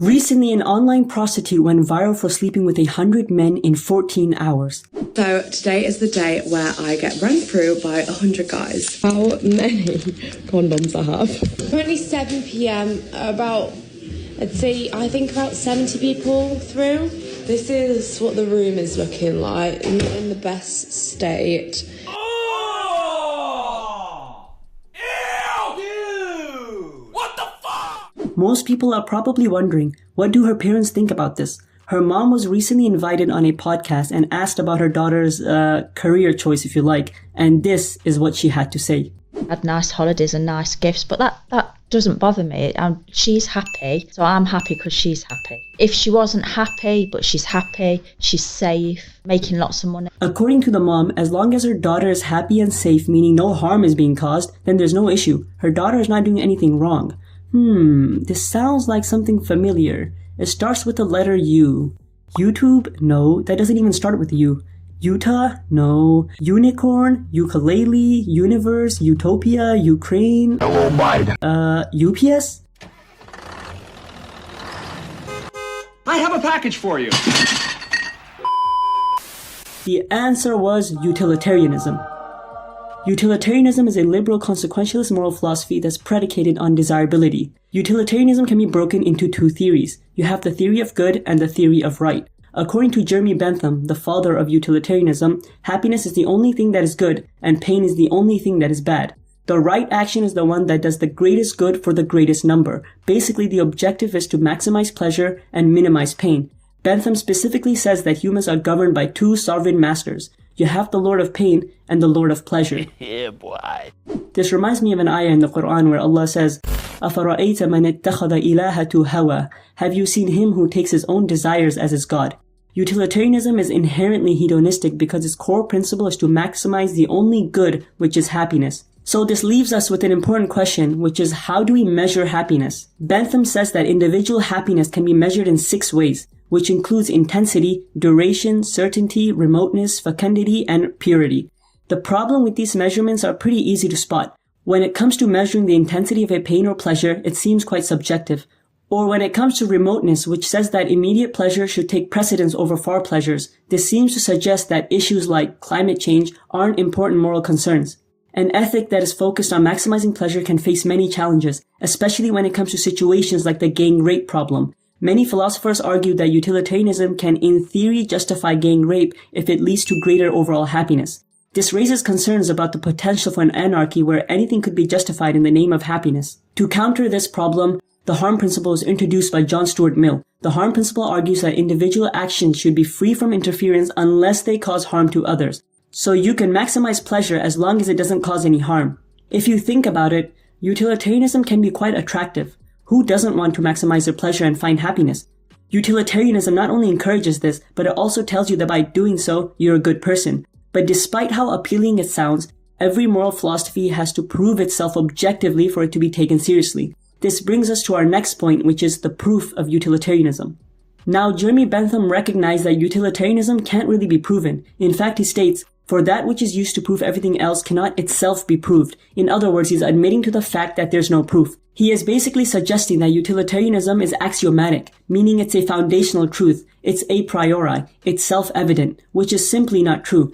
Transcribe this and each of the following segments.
Recently, an online prostitute went viral for sleeping with 100 men in 14 hours. So today is the day where I get run through by 100 guys. How many condoms I have? Currently 7 p.m, I think about 70 people through. This is what the room is looking like, not in the best state. Most people are probably wondering, what do her parents think about this? Her mom was recently invited on a podcast and asked about her daughter's career choice, if you like, and this is what she had to say. I had nice holidays and nice gifts, but that doesn't bother me. She's happy, so I'm happy because she's happy. If she wasn't happy, but she's happy, she's safe, making lots of money. According to the mom, as long as her daughter is happy and safe, meaning no harm is being caused, then there's no issue. Her daughter is not doing anything wrong. This sounds like something familiar. It starts with the letter U. YouTube? No, that doesn't even start with U. Utah? No. Unicorn? Ukulele? Universe? Utopia? Ukraine? Hello, Biden. UPS? I have a package for you. The answer was utilitarianism. Utilitarianism is a liberal consequentialist moral philosophy that's predicated on desirability. Utilitarianism can be broken into two theories. You have the theory of good and the theory of right. According to Jeremy Bentham, the father of utilitarianism, happiness is the only thing that is good, and pain is the only thing that is bad. The right action is the one that does the greatest good for the greatest number. Basically, the objective is to maximize pleasure and minimize pain. Bentham specifically says that humans are governed by two sovereign masters. You have the Lord of pain and the Lord of pleasure. Yeah, boy. This reminds me of an ayah in the Quran where Allah says, أَفَرَأَيْتَ مَنِ اتَّخَذَ إِلَهَةُ هَوَى. Have you seen him who takes his own desires as his God? Utilitarianism is inherently hedonistic because its core principle is to maximize the only good, which is happiness. So this leaves us with an important question, which is how do we measure happiness? Bentham says that individual happiness can be measured in 6 ways, which includes intensity, duration, certainty, remoteness, fecundity, and purity. The problem with these measurements are pretty easy to spot. When it comes to measuring the intensity of a pain or pleasure, it seems quite subjective. Or when it comes to remoteness, which says that immediate pleasure should take precedence over far pleasures, this seems to suggest that issues like climate change aren't important moral concerns. An ethic that is focused on maximizing pleasure can face many challenges, especially when it comes to situations like the gang rape problem. Many philosophers argue that utilitarianism can in theory justify gang rape if it leads to greater overall happiness. This raises concerns about the potential for an anarchy where anything could be justified in the name of happiness. To counter this problem, the harm principle is introduced by John Stuart Mill. The harm principle argues that individual actions should be free from interference unless they cause harm to others. So you can maximize pleasure as long as it doesn't cause any harm. If you think about it, utilitarianism can be quite attractive. Who doesn't want to maximize their pleasure and find happiness? Utilitarianism not only encourages this, but it also tells you that by doing so, you're a good person. But despite how appealing it sounds, every moral philosophy has to prove itself objectively for it to be taken seriously. This brings us to our next point, which is the proof of utilitarianism. Now, Jeremy Bentham recognized that utilitarianism can't really be proven. In fact, he states, "For that which is used to prove everything else cannot itself be proved." In other words, he's admitting to the fact that there's no proof. He is basically suggesting that utilitarianism is axiomatic, meaning it's a foundational truth, it's a priori, it's self-evident, which is simply not true.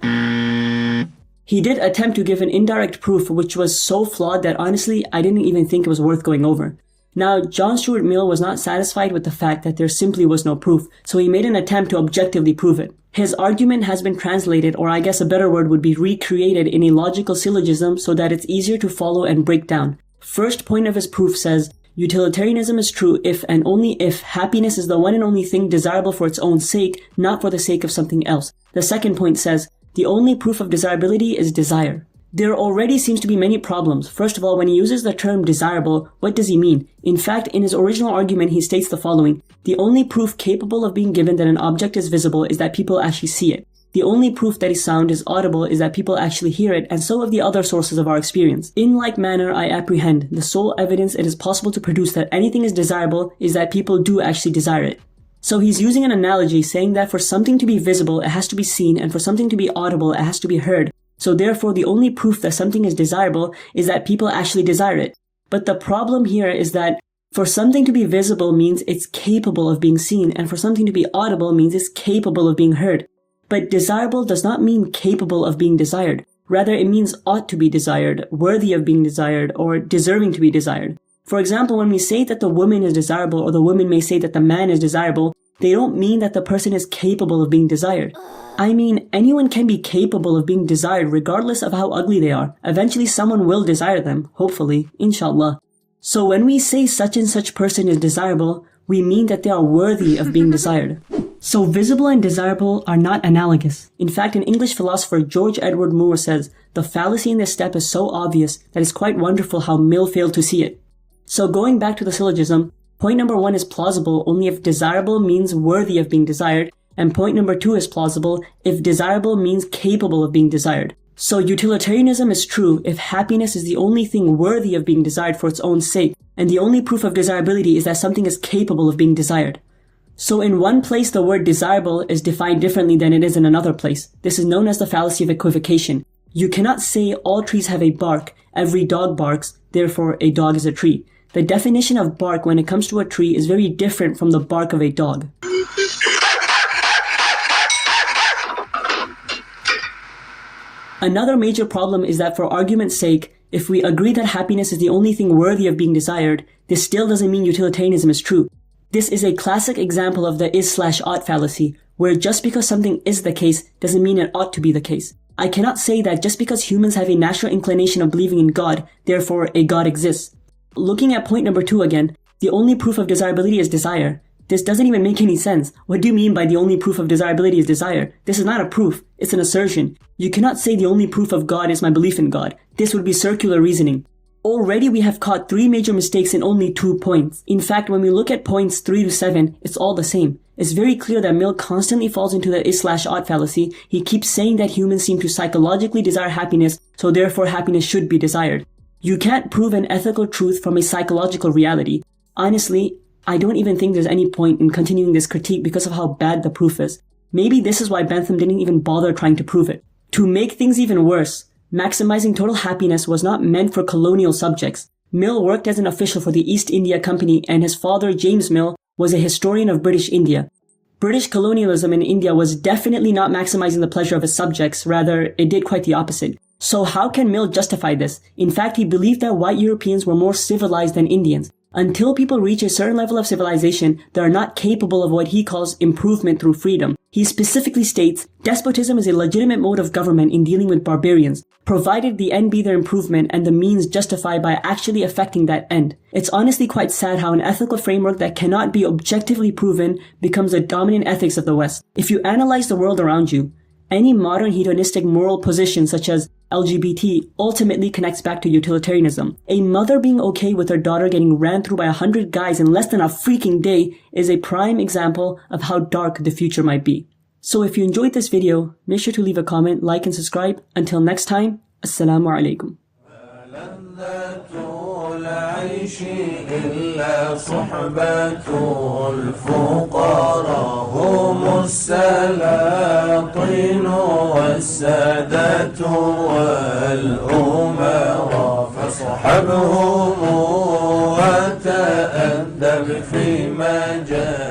He did attempt to give an indirect proof which was so flawed that honestly, I didn't even think it was worth going over. Now, John Stuart Mill was not satisfied with the fact that there simply was no proof, so he made an attempt to objectively prove it. His argument has been translated, or I guess a better word would be recreated in a logical syllogism so that it's easier to follow and break down. First point of his proof says, utilitarianism is true if and only if happiness is the one and only thing desirable for its own sake, not for the sake of something else. The second point says, the only proof of desirability is desire. There already seems to be many problems. First of all, when he uses the term desirable, what does he mean? In fact, in his original argument, he states the following: the only proof capable of being given that an object is visible is that people actually see it. The only proof that a sound is audible is that people actually hear it, and so have the other sources of our experience. In like manner, I apprehend the sole evidence it is possible to produce that anything is desirable is that people do actually desire it. So he's using an analogy saying that for something to be visible, it has to be seen, and for something to be audible, it has to be heard. So therefore, the only proof that something is desirable is that people actually desire it. But the problem here is that For something to be visible means it's capable of being seen, and for something to be audible means it's capable of being heard. But desirable does not mean capable of being desired. Rather, it means ought to be desired, worthy of being desired, or deserving to be desired. For example, when we say that the woman is desirable, or the woman may say that the man is desirable, they don't mean that the person is capable of being desired. I mean, anyone can be capable of being desired regardless of how ugly they are. Eventually someone will desire them, hopefully, inshallah. So when we say such and such person is desirable, we mean that they are worthy of being desired. So visible and desirable are not analogous. In fact, an English philosopher, George Edward Moore, says, the fallacy in this step is so obvious that it's quite wonderful how Mill failed to see it. So going back to the syllogism, point number 1 is plausible only if desirable means worthy of being desired, and point number 2 is plausible if desirable means capable of being desired. So utilitarianism is true if happiness is the only thing worthy of being desired for its own sake, and the only proof of desirability is that something is capable of being desired. So in one place the word desirable is defined differently than it is in another place. This is known as the fallacy of equivocation. You cannot say all trees have a bark, every dog barks, therefore a dog is a tree. The definition of bark when it comes to a tree is very different from the bark of a dog. Another major problem is that for argument's sake, if we agree that happiness is the only thing worthy of being desired, this still doesn't mean utilitarianism is true. This is a classic example of the is/ought fallacy, where just because something is the case doesn't mean it ought to be the case. I cannot say that just because humans have a natural inclination of believing in God, therefore a God exists. Looking at point number 2 again, the only proof of desirability is desire. This doesn't even make any sense. What do you mean by the only proof of desirability is desire? This is not a proof, it's an assertion. You cannot say the only proof of God is my belief in God. This would be circular reasoning. Already we have caught 3 major mistakes in only 2 points. In fact, when we look at points 3 to 7, it's all the same. It's very clear that Mill constantly falls into the is/ought fallacy. He keeps saying that humans seem to psychologically desire happiness, so therefore happiness should be desired. You can't prove an ethical truth from a psychological reality. Honestly, I don't even think there's any point in continuing this critique because of how bad the proof is. Maybe this is why Bentham didn't even bother trying to prove it. To make things even worse, maximizing total happiness was not meant for colonial subjects. Mill worked as an official for the East India Company, and his father, James Mill, was a historian of British India. British colonialism in India was definitely not maximizing the pleasure of its subjects, rather, it did quite the opposite. So how can Mill justify this? In fact, he believed that white Europeans were more civilized than Indians. Until people reach a certain level of civilization, they are not capable of what he calls improvement through freedom. He specifically states, despotism is a legitimate mode of government in dealing with barbarians, provided the end be their improvement and the means justified by actually affecting that end. It's honestly quite sad how an ethical framework that cannot be objectively proven becomes a dominant ethics of the West. If you analyze the world around you, any modern hedonistic moral position such as LGBT ultimately connects back to utilitarianism. A mother being okay with her daughter getting ran through by 100 guys in less than a freaking day is a prime example of how dark the future might be. So if you enjoyed this video, make sure to leave a comment, like and subscribe. Until next time, Assalamu alaikum. العيش إلا صحبة الفقراء هم السلاطين والسادة والأمراء فاصحبهم وتأدب في مجال